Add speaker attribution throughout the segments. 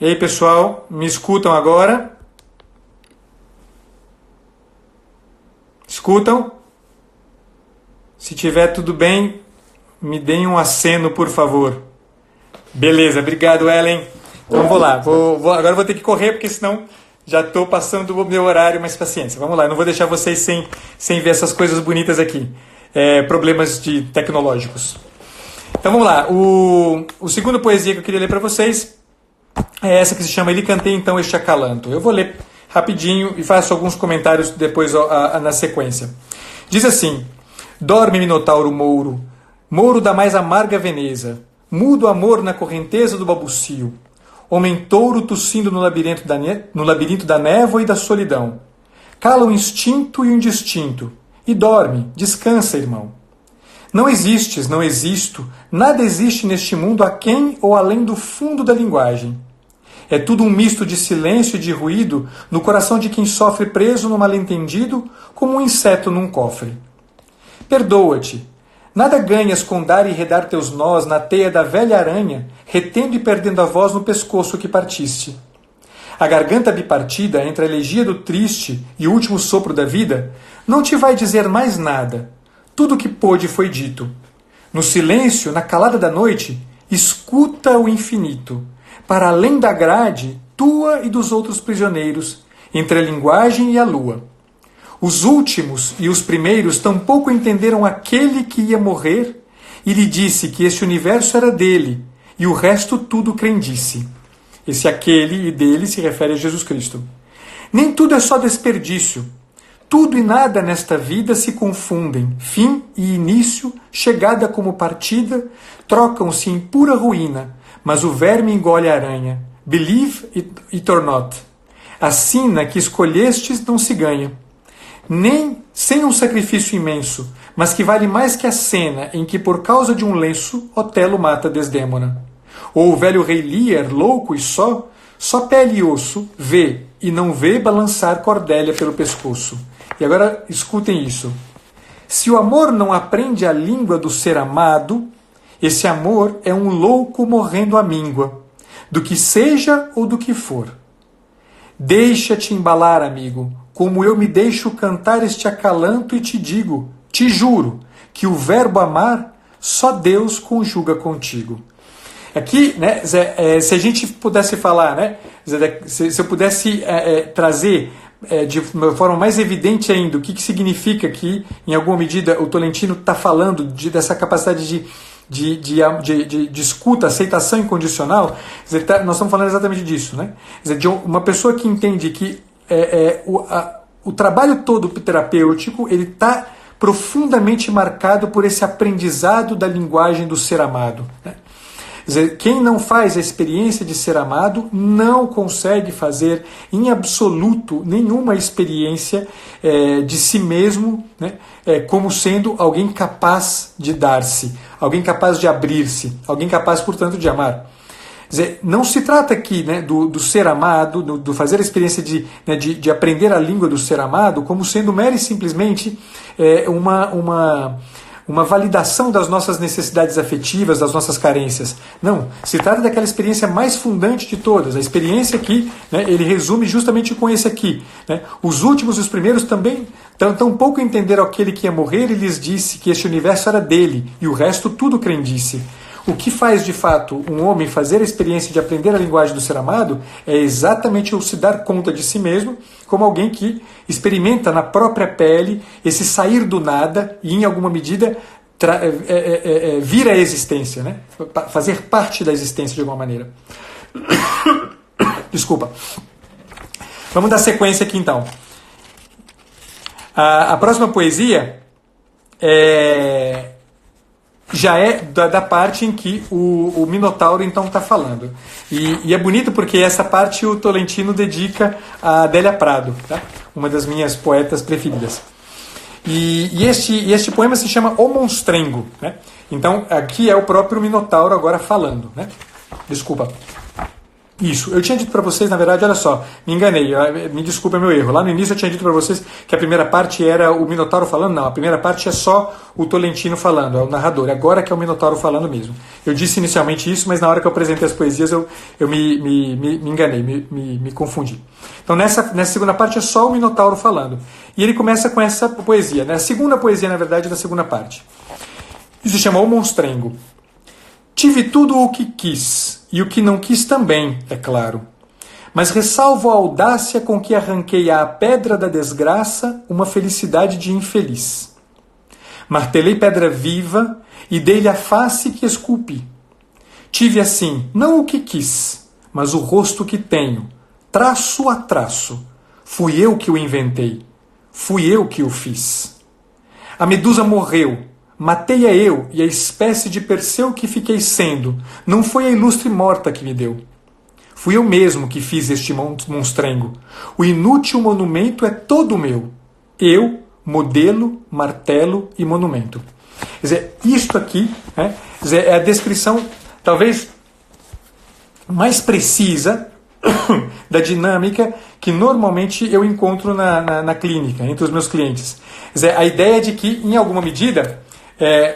Speaker 1: E aí, pessoal, me escutam agora? Escutam? Se tiver tudo bem, me deem um aceno, por favor. Beleza, obrigado, Ellen. Então vou lá, agora vou ter que correr, porque senão já estou passando o meu horário, mas paciência. Vamos lá, eu não vou deixar vocês sem ver essas coisas bonitas aqui. Problemas tecnológicos. Então vamos lá, o segundo poesia que eu queria ler para vocês é essa que se chama Ele Cantei Então Este Acalanto. Eu vou ler rapidinho e faço alguns comentários depois na sequência. Diz assim: Dorme, Minotauro mouro, mouro da mais amarga Veneza, mudo amor na correnteza do babucio, homem touro tossindo no labirinto da névoa e da solidão. Cala o instinto e o indistinto, e dorme, descansa, irmão. Não existes, não existo, nada existe neste mundo aquém ou além do fundo da linguagem. É tudo um misto de silêncio e de ruído no coração de quem sofre preso no mal-entendido como um inseto num cofre. Perdoa-te. Nada ganhas com dar e redar teus nós na teia da velha aranha, retendo e perdendo a voz no pescoço que partiste. A garganta bipartida entre a elegia do triste e o último sopro da vida não te vai dizer mais nada. Tudo o que pôde foi dito. No silêncio, na calada da noite, escuta o infinito, para além da grade, tua e dos outros prisioneiros, entre a linguagem e a lua. Os últimos e os primeiros tampouco entenderam aquele que ia morrer e lhe disse que este universo era dele e o resto tudo crendice. Esse aquele e dele se refere a Jesus Cristo. Nem tudo é só desperdício. Tudo e nada nesta vida se confundem. Fim e início, chegada como partida, trocam-se em pura ruína, mas o verme engole a aranha. Believe it or not. A sina que escolhestes não se ganha. Nem sem um sacrifício imenso, mas que vale mais que a cena em que, por causa de um lenço, Otelo mata Desdémona. Ou o velho rei Lear, louco e só pele e osso, vê e não vê balançar Cordélia pelo pescoço. E agora escutem isso. Se o amor não aprende a língua do ser amado, esse amor é um louco morrendo à míngua, do que seja ou do que for. Deixa-te embalar, amigo, como eu me deixo cantar este acalanto e te digo, te juro, que o verbo amar só Deus conjuga contigo. Aqui, né, se a gente pudesse falar, né, se eu pudesse trazer de uma forma mais evidente ainda o que significa que, em alguma medida, o Tolentino está falando dessa capacidade de escuta, aceitação incondicional, nós estamos falando exatamente disso, né? De uma pessoa que entende que o trabalho todo terapêutico ele está profundamente marcado por esse aprendizado da linguagem do ser amado, né? Quem não faz a experiência de ser amado não consegue fazer em absoluto nenhuma experiência de si mesmo, né, como sendo alguém capaz de dar-se, alguém capaz de abrir-se, alguém capaz, portanto, de amar. Quer dizer, não se trata aqui, né, do ser amado, do fazer a experiência de aprender a língua do ser amado como sendo mera e simplesmente uma validação das nossas necessidades afetivas, das nossas carências. Não, se trata daquela experiência mais fundante de todas, a experiência que, né, ele resume justamente com esse aqui, né? Os últimos e os primeiros também tampouco entenderam aquele que ia morrer e lhes disse que este universo era dele e o resto tudo crendice. O que faz, de fato, um homem fazer a experiência de aprender a linguagem do ser amado é exatamente o se dar conta de si mesmo como alguém que experimenta na própria pele esse sair do nada e, em alguma medida, vir à existência, né? Fazer parte da existência de alguma maneira. Desculpa. Vamos dar sequência aqui, então. A próxima poesia já é da parte em que o Minotauro então está falando. E é bonito porque essa parte o Tolentino dedica a Adélia Prado, tá? Uma das minhas poetas preferidas. E este poema se chama O Monstrengo, né? Então aqui é o próprio Minotauro agora falando, né? Desculpa. Isso, eu tinha dito para vocês, na verdade, olha só, me enganei, me desculpa, é meu erro. Lá no início eu tinha dito para vocês que a primeira parte era o Minotauro falando, não, a primeira parte é só o Tolentino falando, é o narrador, agora que é o Minotauro falando mesmo. Eu disse inicialmente isso, mas na hora que eu apresentei as poesias eu me enganei, me confundi. Então nessa segunda parte é só o Minotauro falando. E ele começa com essa poesia, né? A segunda poesia, na verdade, da segunda parte. Isso se chama O Monstrengo. Tive tudo o que quis, e o que não quis também, é claro. Mas ressalvo a audácia com que arranquei à pedra da desgraça uma felicidade de infeliz. Martelei pedra viva e dei-lhe a face que esculpi. Tive assim, não o que quis, mas o rosto que tenho, traço a traço. Fui eu que o inventei, fui eu que o fiz. A medusa morreu. Matei-a eu e a espécie de Perseu que fiquei sendo. Não foi a ilustre morta que me deu. Fui eu mesmo que fiz este monstrengo. O inútil monumento é todo meu. Eu, modelo, martelo e monumento. Quer dizer, isto aqui, né, é a descrição talvez mais precisa da dinâmica que normalmente eu encontro na clínica, entre os meus clientes. Quer dizer, a ideia de que, em alguma medida,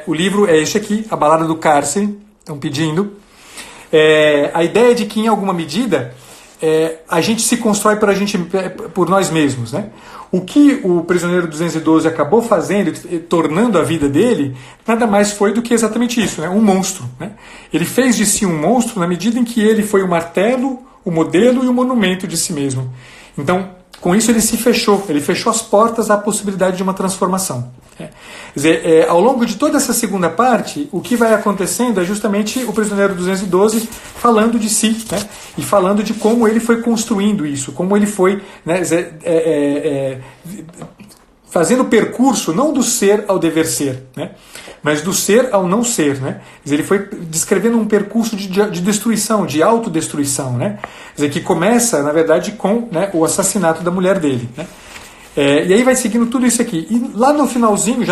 Speaker 1: o livro é este aqui, A Balada do Cárcere, estão pedindo. A ideia de que, em alguma medida, a gente se constrói por nós mesmos. Né? O que o prisioneiro 212 acabou fazendo, tornando a vida dele, nada mais foi do que exatamente isso, né? Um monstro. Né? Ele fez de si um monstro na medida em que ele foi o martelo, o modelo e o monumento de si mesmo. Então, com isso ele fechou as portas à possibilidade de uma transformação. Quer dizer, ao longo de toda essa segunda parte, o que vai acontecendo é justamente o prisioneiro 212 falando de si, né? E falando de como ele foi construindo isso, como ele foi, né, fazendo o percurso não do ser ao dever ser, né? Mas do ser ao não ser. Né? Quer dizer, ele foi descrevendo um percurso de destruição, de autodestruição, né? Quer dizer, que começa, na verdade, com, né, o assassinato da mulher dele. Né? E aí vai seguindo tudo isso aqui. E lá no finalzinho,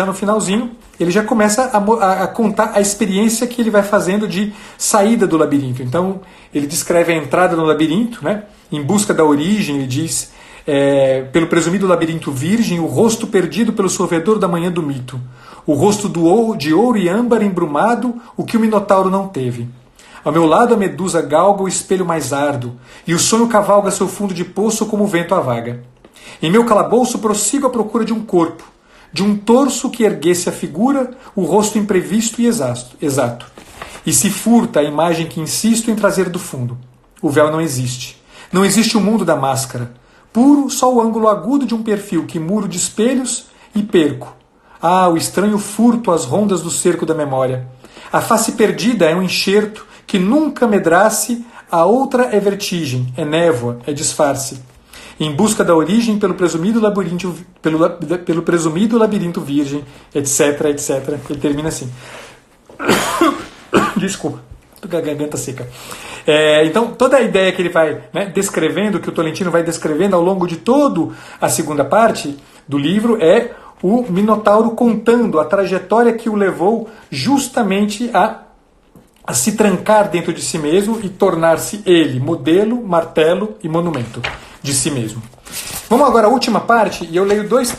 Speaker 1: ele já começa a contar a experiência que ele vai fazendo de saída do labirinto. Então, ele descreve a entrada no labirinto, né? Em busca da origem, ele diz, pelo presumido labirinto virgem, o rosto perdido pelo sorvedor da manhã do mito. O rosto de ouro e âmbar embrumado, o que o Minotauro não teve. Ao meu lado a medusa galga o espelho mais árduo, e o sonho cavalga seu fundo de poço como o vento a vaga. Em meu calabouço prossigo à procura de um corpo, de um torso que erguesse a figura, o rosto imprevisto e exato. E se furta a imagem que insisto em trazer do fundo. O véu não existe. Não existe o mundo da máscara. Puro só o ângulo agudo de um perfil que muro de espelhos e perco. Ah, o estranho furto às rondas do cerco da memória. A face perdida é um enxerto que nunca medrasse, a outra é vertigem, é névoa, é disfarce. Em busca da origem pelo presumido labirinto virgem, etc, etc. Ele termina assim. Desculpa, estou com a garganta seca. Então, toda a ideia que ele vai, né, descrevendo, que o Tolentino vai descrevendo ao longo de toda a segunda parte do livro, é o Minotauro contando a trajetória que o levou justamente a se trancar dentro de si mesmo e tornar-se ele modelo, martelo e monumento de si mesmo. Vamos agora à última parte, e eu leio dois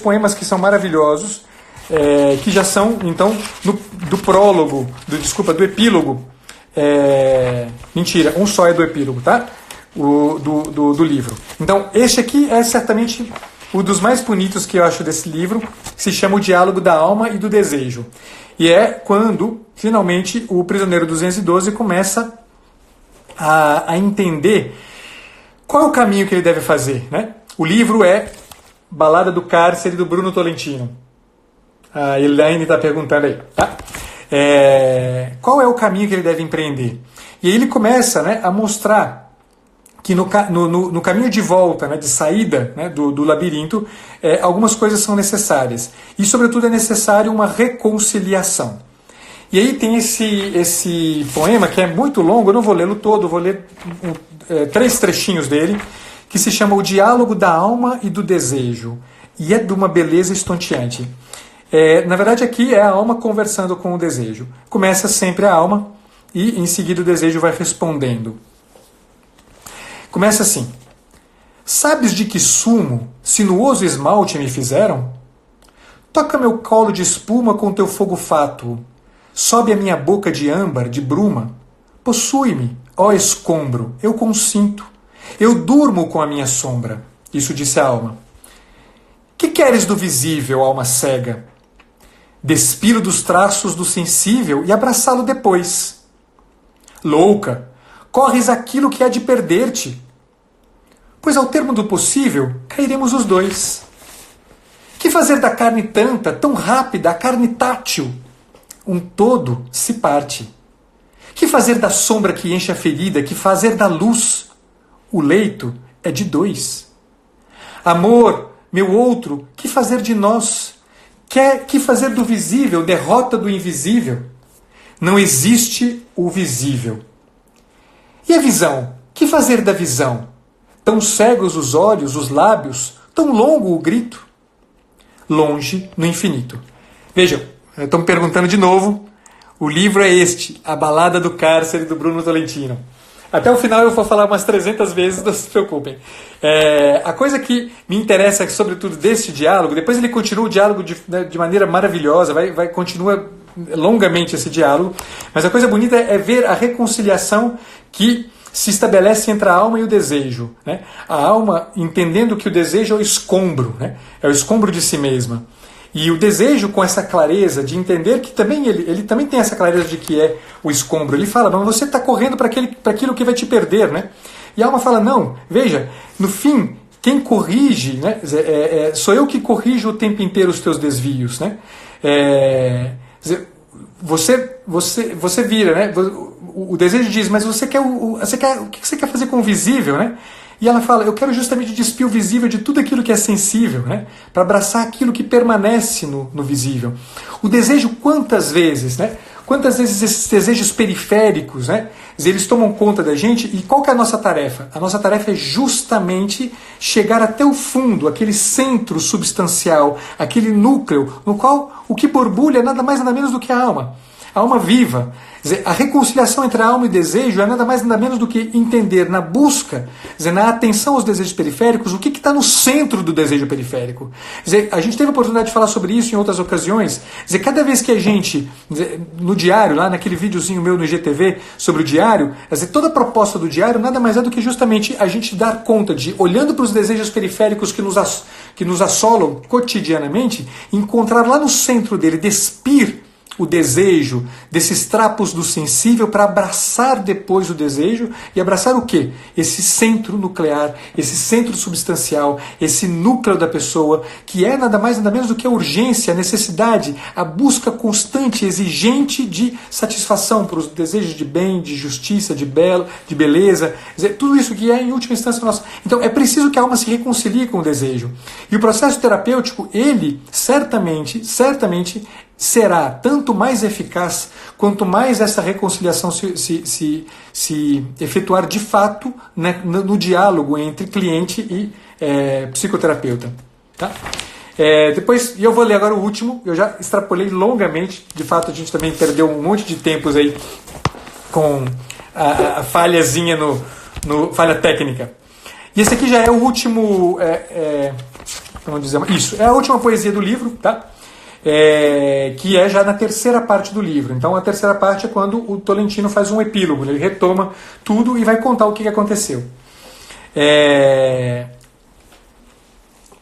Speaker 1: poemas que são maravilhosos, que já são, então, do prólogo, do epílogo. Mentira, um só é do epílogo, tá? Do livro. Então, este aqui é certamente um dos mais bonitos que eu acho desse livro, que se chama O Diálogo da Alma e do Desejo. E é quando, finalmente, o prisioneiro 212 começa a entender qual é o caminho que ele deve fazer. Né? O livro é Balada do Cárcere, do Bruno Tolentino. A Elaine está perguntando aí. Tá? Qual é o caminho que ele deve empreender? E aí ele começa, né, a mostrar que no caminho de volta, né, de saída, né, do labirinto, algumas coisas são necessárias. E, sobretudo, é necessário uma reconciliação. E aí tem esse poema, que é muito longo, eu não vou lê-lo todo, vou ler 3 trechinhos dele, que se chama O Diálogo da Alma e do Desejo. E é de uma beleza estonteante. Na verdade, aqui é a alma conversando com o desejo. Começa sempre a alma e, em seguida, o desejo vai respondendo. Começa assim: sabes de que sumo sinuoso esmalte me fizeram? Toca meu colo de espuma com teu fogo fátuo, sobe a minha boca de âmbar, de bruma. Possui-me, ó escombro, eu consinto, eu durmo com a minha sombra. Isso disse a alma. Que queres do visível, alma cega? Despiro dos traços do sensível e abraçá-lo depois. Louca, corres aquilo que há de perder-te, pois ao termo do possível cairemos os dois. Que fazer da carne tanta, tão rápida, a carne tátil? Um todo se parte. Que fazer da sombra que enche a ferida? Que fazer da luz? O leito é de dois. Amor, meu outro, que fazer de nós? Que fazer do visível, derrota do invisível? Não existe o visível. E a visão? Que fazer da visão? Tão cegos os olhos, os lábios, tão longo o grito? Longe no infinito. Vejam, estão me perguntando de novo. O livro é este, A Balada do Cárcere, do Bruno Tolentino. Até o final eu vou falar umas 300 vezes, não se preocupem. A coisa que me interessa, sobretudo, deste diálogo, depois ele continua o diálogo de maneira maravilhosa, continua longamente esse diálogo, mas a coisa bonita é ver a reconciliação que se estabelece entre a alma e o desejo. Né? A alma entendendo que o desejo é o escombro, né? É o escombro de si mesma. E o desejo com essa clareza de entender que também ele também tem essa clareza de que é o escombro. Ele fala, mas você está correndo para aquilo que vai te perder. Né? E a alma fala, não, veja, no fim, quem corrige, né? Sou eu que corrijo o tempo inteiro os teus desvios. Né? Você vira, né? O desejo diz, mas o que você quer fazer com o visível, né? E ela fala, eu quero justamente despir o visível de tudo aquilo que é sensível, né? Para abraçar aquilo que permanece no visível. O desejo, quantas vezes, né? Quantas vezes esses desejos periféricos, né? Eles tomam conta da gente, e qual que é a nossa tarefa? A nossa tarefa é justamente chegar até o fundo, aquele centro substancial, aquele núcleo, no qual o que borbulha é nada mais nada menos do que a alma viva. Quer dizer, a reconciliação entre a alma e o desejo é nada mais nada menos do que entender na busca, quer dizer, na atenção aos desejos periféricos, o que está no centro do desejo periférico. Quer dizer, a gente teve a oportunidade de falar sobre isso em outras ocasiões. Quer dizer, cada vez que a gente, no diário, lá naquele videozinho meu no IGTV sobre o diário, quer dizer, toda a proposta do diário nada mais é do que justamente a gente dar conta de, olhando para os desejos periféricos que nos assolam cotidianamente, encontrar lá no centro dele, despir o desejo desses trapos do sensível para abraçar depois o desejo e abraçar o quê? Esse centro nuclear, esse centro substancial, esse núcleo da pessoa, que é nada mais nada menos do que a urgência, a necessidade, a busca constante, exigente de satisfação para os desejos de bem, de justiça, de beleza, tudo isso que é em última instância nossa. Então é preciso que a alma se reconcilie com o desejo. E o processo terapêutico, ele certamente será tanto mais eficaz quanto mais essa reconciliação se efetuar de fato, né, no diálogo entre cliente e psicoterapeuta. Tá? Depois, e eu vou ler agora o último, eu já extrapolei longamente, de fato a gente também perdeu um monte de tempos aí com a falhazinha no falha técnica. E esse aqui já é o último, vamos dizer, isso, é a última poesia do livro, tá? Que é já na terceira parte do livro. Então a terceira parte é quando o Tolentino faz um epílogo, ele retoma tudo e vai contar o que aconteceu.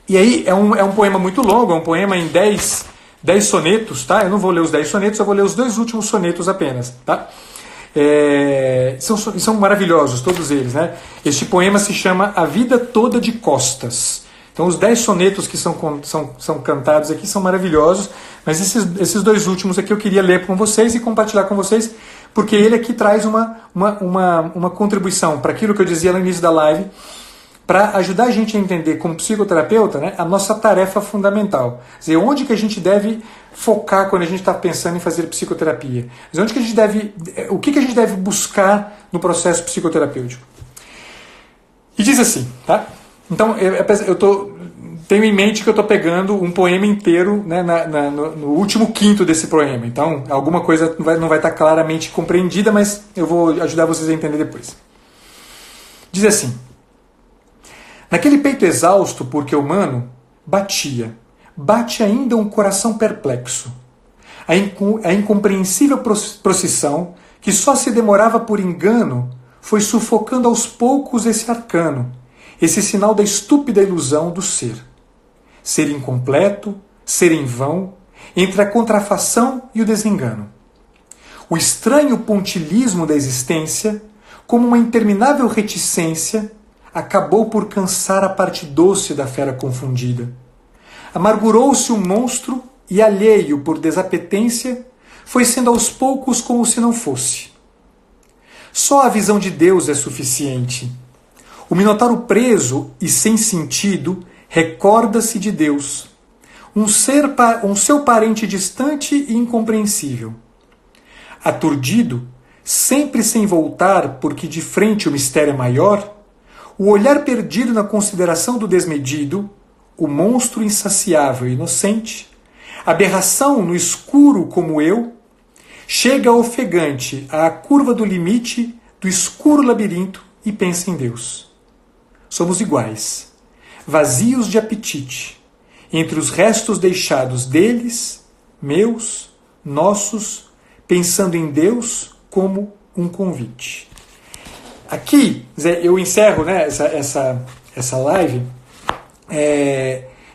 Speaker 1: E aí é um poema muito longo, é um poema em 10 sonetos, tá? Eu não vou ler os 10 sonetos, eu vou ler os 2 últimos sonetos apenas, tá? São maravilhosos todos eles, né? Este poema se chama A Vida Toda de Costas. Então os 10 sonetos que são cantados aqui são maravilhosos, mas esses 2 últimos aqui eu queria ler com vocês e compartilhar com vocês, porque ele aqui traz uma contribuição para aquilo que eu dizia no início da live, para ajudar a gente a entender como psicoterapeuta, né, a nossa tarefa fundamental. Quer dizer, onde que a gente deve focar quando a gente está pensando em fazer psicoterapia? Quer dizer, o que a gente deve buscar no processo psicoterapêutico? E diz assim, tá? Então, tenho em mente que eu estou pegando um poema inteiro, né, no último quinto desse poema. Então, alguma coisa não vai estar claramente compreendida, mas eu vou ajudar vocês a entender depois. Diz assim: Naquele peito exausto, porque humano, bate ainda um coração perplexo. A incompreensível procissão, que só se demorava por engano, foi sufocando aos poucos esse arcano, esse sinal da estúpida ilusão do ser. Ser incompleto, ser em vão, entre a contrafação e o desengano. O estranho pontilismo da existência, como uma interminável reticência, acabou por cansar a parte doce da fera confundida. Amargurou-se o monstro e, alheio por desapetência, foi sendo aos poucos como se não fosse. Só a visão de Deus é suficiente. O Minotauro preso e sem sentido recorda-se de Deus, um seu parente distante e incompreensível. Aturdido, sempre sem voltar porque de frente o mistério é maior, o olhar perdido na consideração do desmedido, o monstro insaciável e inocente, aberração no escuro como eu, chega ofegante à curva do limite do escuro labirinto e pensa em Deus. Somos iguais, vazios de apetite, entre os restos deixados deles, meus, nossos, pensando em Deus como um convite. Aqui, eu encerro, né, essa live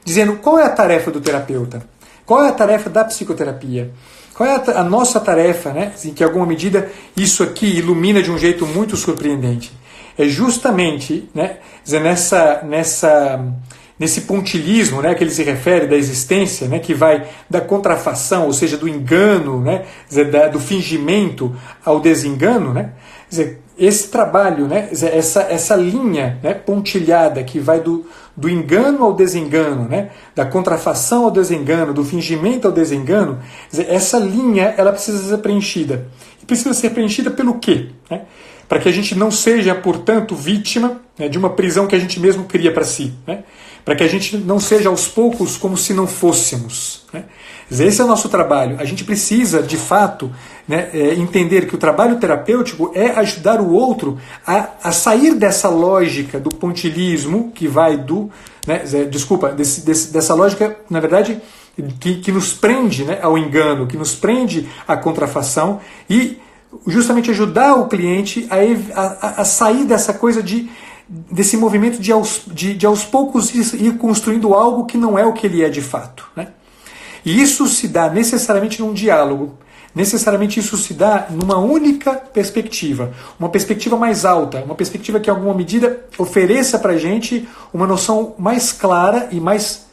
Speaker 1: dizendo qual é a tarefa do terapeuta, qual é a tarefa da psicoterapia, qual é a nossa tarefa, né, em que, em alguma medida, isso aqui ilumina de um jeito muito surpreendente. É justamente, né, nesse pontilismo, né, que ele se refere da existência, né, que vai da contrafação, ou seja, do engano, né, do fingimento ao desengano, né, esse trabalho, né, essa linha, né, pontilhada que vai do engano ao desengano, né, da contrafação ao desengano, do fingimento ao desengano, essa linha ela precisa ser preenchida. E precisa ser preenchida pelo quê? Né? Para que a gente não seja, portanto, vítima, né, de uma prisão que a gente mesmo cria para si. Né? Para que a gente não seja aos poucos como se não fôssemos. Né? Esse é o nosso trabalho. A gente precisa, de fato, né, entender que o trabalho terapêutico é ajudar o outro a sair dessa lógica do pontilismo, que vai do... Né, dessa lógica, na verdade, que nos prende, né, ao engano, que nos prende à contrafação e justamente ajudar o cliente a sair dessa coisa desse movimento de aos poucos ir construindo algo que não é o que ele é de fato. Né? E isso se dá necessariamente num diálogo. Necessariamente isso se dá numa única perspectiva. Uma perspectiva mais alta. Uma perspectiva que, em alguma medida, ofereça para a gente uma noção mais clara e mais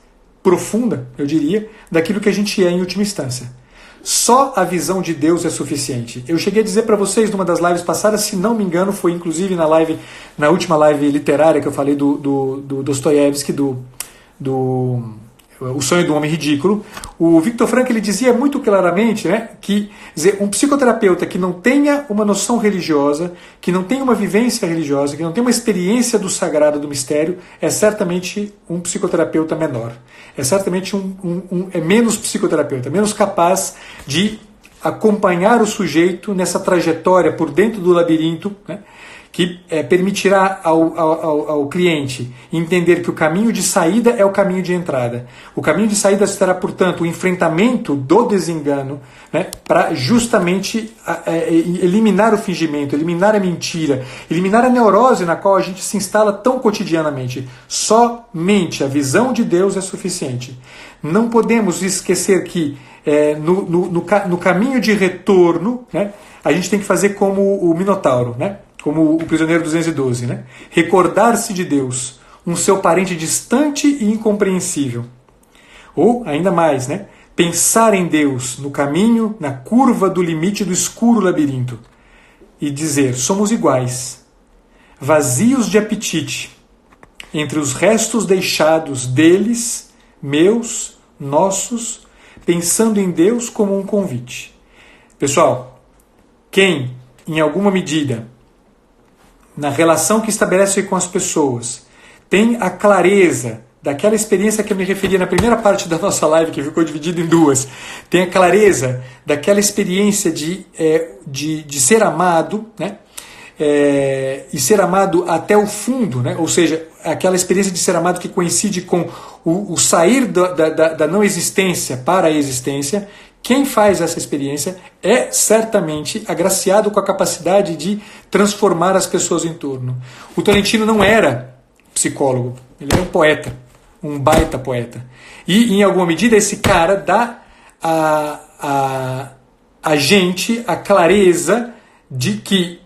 Speaker 1: profunda, eu diria, daquilo que a gente é em última instância. Só a visão de Deus é suficiente. Eu cheguei a dizer para vocês numa das lives passadas, se não me engano, foi inclusive na última live literária que eu falei do Dostoiévski, O Sonho do Homem Ridículo. O Viktor Frankl ele dizia muito claramente, né, que um psicoterapeuta que não tenha uma noção religiosa, que não tenha uma vivência religiosa, que não tenha uma experiência do sagrado, do mistério, é certamente um psicoterapeuta menor. É certamente é menos psicoterapeuta, menos capaz de acompanhar o sujeito nessa trajetória por dentro do labirinto, né, que permitirá ao cliente entender que o caminho de saída é o caminho de entrada. O caminho de saída será, portanto, o enfrentamento do desengano, né, para justamente eliminar o fingimento, eliminar a mentira, eliminar a neurose na qual a gente se instala tão cotidianamente. Somente a visão de Deus é suficiente. Não podemos esquecer que no caminho de retorno, né, a gente tem que fazer como o Minotauro, né? Como o prisioneiro 212, né? Recordar-se de Deus, um seu parente distante e incompreensível. Ou, ainda mais, né? Pensar em Deus no caminho, na curva do limite do escuro labirinto. E dizer, somos iguais, vazios de apetite, entre os restos deixados deles, meus, nossos, pensando em Deus como um convite. Pessoal, quem, em alguma medida, na relação que estabelece com as pessoas, tem a clareza daquela experiência que eu me referi na primeira parte da nossa live, que ficou dividida em duas, tem a clareza daquela experiência de ser amado, né? e ser amado até o fundo, né? Ou seja, aquela experiência de ser amado que coincide com o sair da não existência para a existência. Quem faz essa experiência é certamente agraciado com a capacidade de transformar as pessoas em torno. O Tolentino não era psicólogo, ele era um poeta, um baita poeta. E, em alguma medida, esse cara dá a gente a clareza de que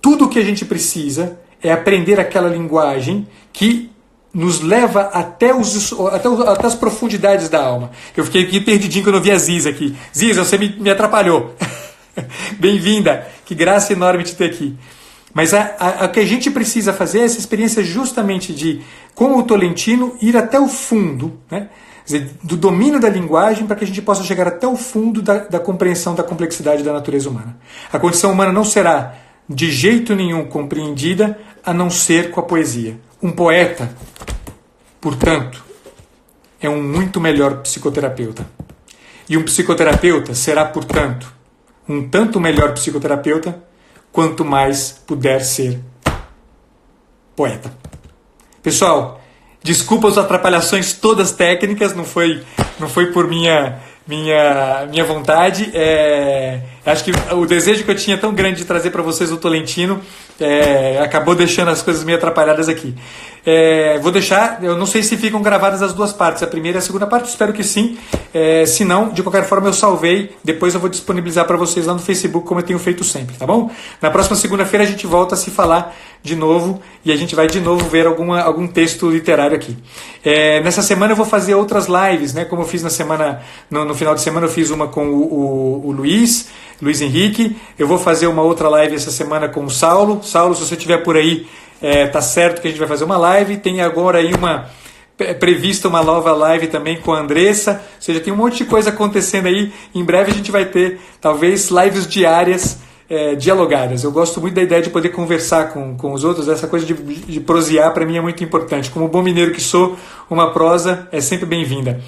Speaker 1: tudo o que a gente precisa é aprender aquela linguagem que nos leva até as profundidades da alma. Eu fiquei aqui perdidinho quando eu vi a Ziza aqui. Ziza, você me atrapalhou. Bem-vinda, que graça enorme te ter aqui. Mas o que a gente precisa fazer é essa experiência justamente de, com o Tolentino, ir até o fundo, né? Quer dizer, do domínio da linguagem para que a gente possa chegar até o fundo da compreensão da complexidade da natureza humana. A condição humana não será de jeito nenhum compreendida a não ser com a poesia. Um poeta, portanto, é um muito melhor psicoterapeuta. E um psicoterapeuta será, portanto, um tanto melhor psicoterapeuta quanto mais puder ser poeta. Pessoal, desculpa as atrapalhações todas técnicas, não foi por minha vontade. Acho que o desejo que eu tinha tão grande de trazer para vocês o Tolentino acabou deixando as coisas meio atrapalhadas aqui. Vou deixar, eu não sei se ficam gravadas as duas partes, a primeira e a segunda parte, espero que sim. Se não, de qualquer forma eu salvei, depois eu vou disponibilizar para vocês lá no Facebook, como eu tenho feito sempre, tá bom? Na próxima segunda-feira a gente volta a se falar de novo e a gente vai de novo ver algum texto literário aqui. Nessa semana eu vou fazer outras lives, né? Como eu fiz no final de semana eu fiz uma com o Luiz Henrique. Eu vou fazer uma outra live essa semana com o Saulo. Saulo, se você estiver por aí, tá certo que a gente vai fazer uma live. Tem agora aí prevista uma nova live também com a Andressa. Ou seja, tem um monte de coisa acontecendo aí. Em breve a gente vai ter, talvez, lives diárias dialogadas. Eu gosto muito da ideia de poder conversar com os outros. Essa coisa de prosear para mim é muito importante. Como bom mineiro que sou, uma prosa é sempre bem-vinda.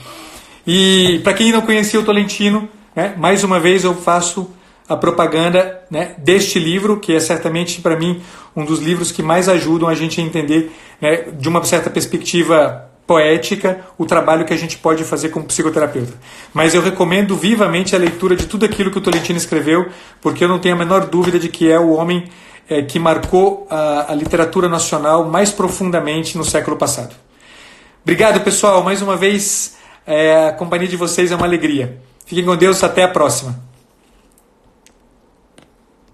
Speaker 1: E para quem não conhecia o Tolentino, né, mais uma vez eu faço a propaganda, né, deste livro, que é certamente para mim um dos livros que mais ajudam a gente a entender, né, de uma certa perspectiva poética, o trabalho que a gente pode fazer como psicoterapeuta. Mas eu recomendo vivamente a leitura de tudo aquilo que o Tolentino escreveu, porque eu não tenho a menor dúvida de que é o homem que marcou a literatura nacional mais profundamente no século passado. Obrigado, pessoal. Mais uma vez, a companhia de vocês é uma alegria. Fiquem com Deus. Até a próxima.